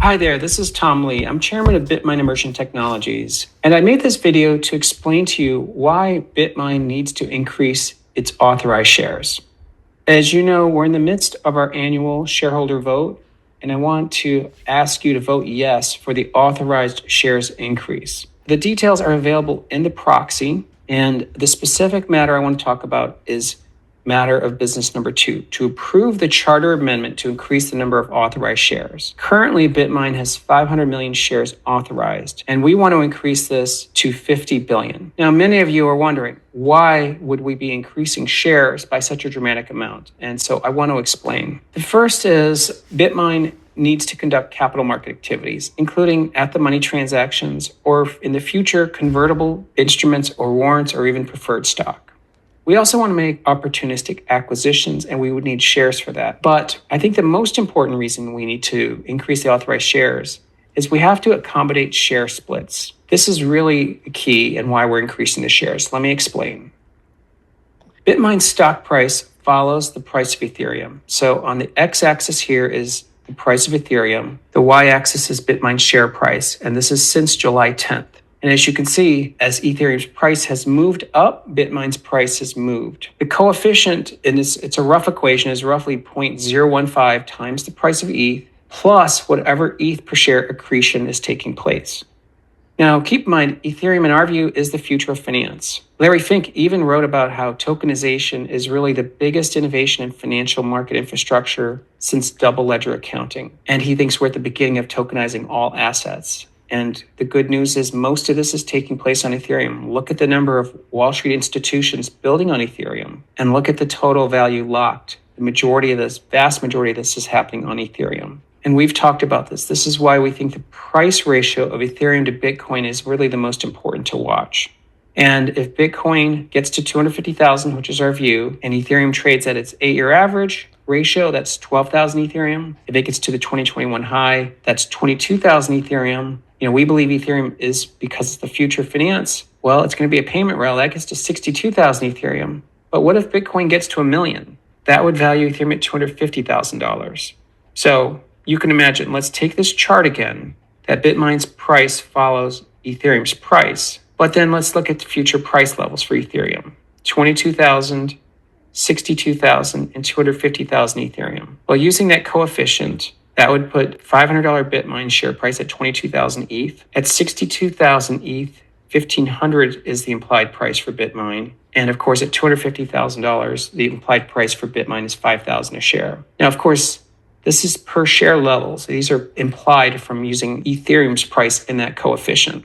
Hi there, this is Tom Lee. I'm chairman of Bitmain Immersion Technologies, and I made this video to explain to you why Bitmain needs to increase its authorized shares. As you know, we're in the midst of our annual shareholder vote, and I want to ask you to vote yes for the authorized shares increase. The details are available in the proxy, and the specific matter I want to talk about is matter of business number 2, to approve the charter amendment to increase the number of authorized shares. Currently, Bitmain has 500 million shares authorized, and we want to increase this to 50 billion. Now, many of you are wondering, why would we be increasing shares by such a dramatic amount? And so I want to explain. The first is Bitmain needs to conduct capital market activities, including at-the-money transactions, or in the future, convertible instruments or warrants or even preferred stock. We also want to make opportunistic acquisitions, and we would need shares for that. But I think the most important reason we need to increase the authorized shares is we have to accommodate share splits. This is really key and why we're increasing the shares. Let me explain. Bitmain's stock price follows the price of Ethereum. So on the x-axis here is the price of Ethereum. The y-axis is Bitmain's share price, and this is since July 10th. And as you can see, as Ethereum's price has moved up, Bitmain's price has moved. The coefficient in this, it's a rough equation, is roughly 0.015 times the price of ETH plus whatever ETH per share accretion is taking place. Now, keep in mind, Ethereum, in our view, is the future of finance. Larry Fink even wrote about how tokenization is really the biggest innovation in financial market infrastructure since double ledger accounting. And he thinks we're at the beginning of tokenizing all assets. And the good news is most of this is taking place on Ethereum. Look at the number of Wall Street institutions building on Ethereum and look at the total value locked. The majority of this, vast majority of this is happening on Ethereum. And we've talked about this. This is why we think the price ratio of Ethereum to Bitcoin is really the most important to watch. And if Bitcoin gets to 250,000, which is our view, and Ethereum trades at its 8-year average ratio, that's 12,000 Ethereum. If it gets to the 2021 high, that's 22,000 Ethereum. We believe Ethereum is, because it's the future of finance, well, it's going to be a payment rail. That gets to 62,000 Ethereum. But what if Bitcoin gets to 1 million? That would value Ethereum at $250,000. So you can imagine, let's take this chart again, that Bitmain's price follows Ethereum's price. But then let's look at the future price levels for Ethereum. 22,000, 62,000, and 250,000 Ethereum. Well, using that coefficient, that would put $500 Bitmain share price at 22,000 ETH. At 62,000 ETH, 1,500 is the implied price for Bitmain. And of course, at $250,000, the implied price for Bitmain is 5,000 a share. Now, of course, this is per share levels. These are implied from using Ethereum's price in that coefficient.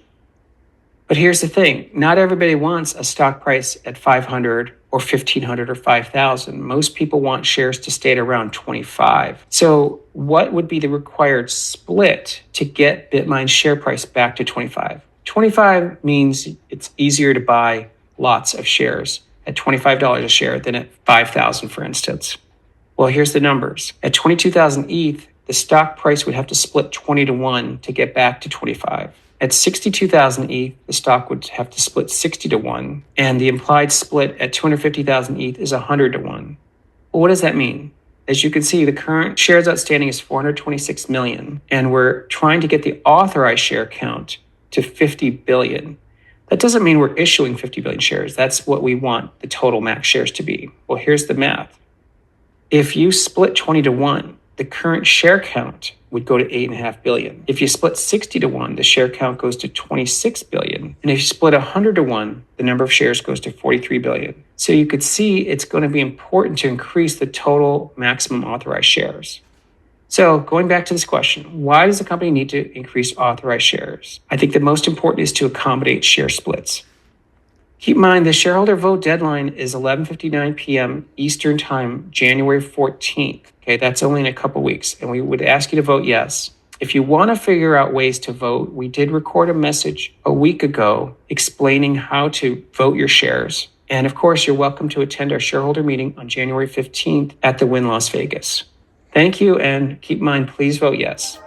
But here's the thing. Not everybody wants a stock price at 500 or 1,500 or 5,000. Most people want shares to stay at around 25. So what would be the required split to get Bitmain's share price back to 25? 25 means it's easier to buy lots of shares at $25 a share than at 5,000, for instance. Well, here's the numbers. At 22,000 ETH, the stock price would have to split 20-1 to get back to 25. At 62,000 ETH, the stock would have to split 60-1, and the implied split at 250,000 ETH is 100-1. Well, what does that mean? As you can see, the current shares outstanding is 426 million, and we're trying to get the authorized share count to 50 billion. That doesn't mean we're issuing 50 billion shares. That's what we want the total max shares to be. Well, here's the math. If you split 20-1, the current share count would go to 8.5 billion. If you split 60-1, the share count goes to 26 billion. And if you split 100-1, the number of shares goes to 43 billion. So you could see it's going to be important to increase the total maximum authorized shares. So going back to this question, why does the company need to increase authorized shares? I think the most important is to accommodate share splits. Keep in mind, the shareholder vote deadline is 11:59 p.m. Eastern Time, January 14th. Okay, that's only in a couple weeks, and we would ask you to vote yes. If you want to figure out ways to vote, we did record a message a week ago explaining how to vote your shares. And of course, you're welcome to attend our shareholder meeting on January 15th at the Wynn Las Vegas. Thank you, and keep in mind, please vote yes.